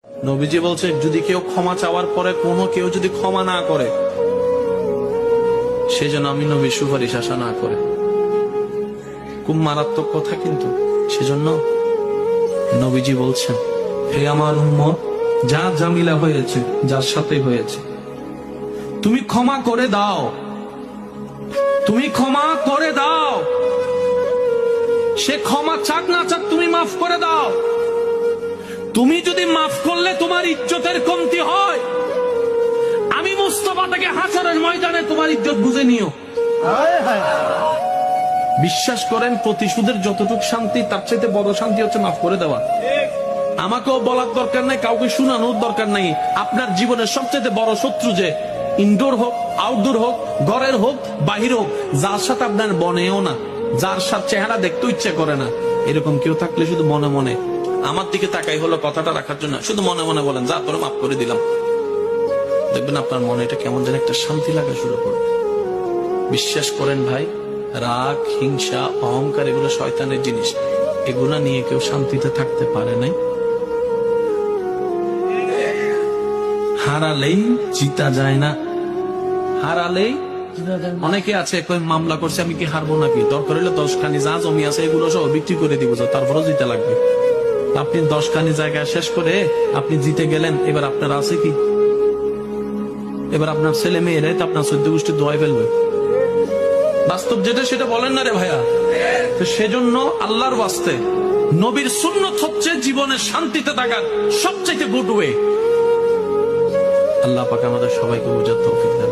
নবীজি বলছে যদি কেউ ক্ষমা চাওয়ার পরে কোনো কেউ যদি ক্ষমা না করে, সেজন্য আমি নবীর সুপারিশ আশা না করে। খুব মারাত্মক কথা কিন্তু। সেজন্য নবীজি বলছেন, হে আমার উম্মত, যা জামিলা হয়েছে, যার সাথে হয়েছে, তুমি ক্ষমা করে দাও, তুমি ক্ষমা করে দাও। সে ক্ষমা চাক না চাক, তুমি মাফ করে দাও। তুমি যদি মাফ করলে তোমার ইজ্জতের কমতি হয়, আমি মুস্তাফা থেকে হাসরের ময়দানে তোমার ইজ্জত বুঝে নিও। বিশ্বাস করেন, প্রতিশোধের যতটুকু শান্তি, তার চাইতে বড় শান্তি হচ্ছে মাফ করে দেওয়া। আমাকেও বলার দরকার নাই, কাউকে শোনানোর দরকার নাই। আপনার জীবনের সবচেয়ে বড় শত্রু যে ইনডোর হোক, আউটডোর হোক, ঘরের হোক, বাহির হোক, যার সাথে আপনার বনেও না, যার সাথে চেহারা দেখতে ইচ্ছে করে না, এরকম কেউ থাকলে শুধু মনে মনে আমার দিকে তাকাই হলো কথাটা রাখার জন্য, শুধু মনে মনে বলেন, যা তোরে মাফ করে দিলাম। দেখবেন আপনার মনে এটা কেমন যেন একটা শান্তি লাগা শুরু করবে। বিশ্বাস করেন ভাই, রাগ, হিংসা, অহংকার এগুলো শয়তানের জিনিস। এগুলা নিয়ে কেউ শান্তিতে থাকতে পারে নাই। হারালেই জিতা যায় না, হারালেই। অনেকে আছে কই মামলা করছে, আমি কি হারবো নাকি? দরকার হলে 10 খানি যা জমি আছে এগুলো সব বিক্রি করে দিব, তারপরও জিতে লাগবে। আপনি 10 খানি জায়গা শেষ করে আপনি জিতে গেলেন, এবার আপনার আছে কি? এবার আপনার ছেলে মেয়েরাই তো আপনার 14 গোষ্ঠী দোয়াই ফেলবে। বাস্তব যেটা সেটা বলেন না রে ভাইয়া। তো সেজন্য আল্লাহর ওয়াস্তে নবীর সুন্নত হচ্ছে জীবনের শান্তিতে থাকার সবচেয়ে গুড ওয়ে। আল্লাহ পাক আমাদের সবাইকে বুঝার তৌফিক দেন।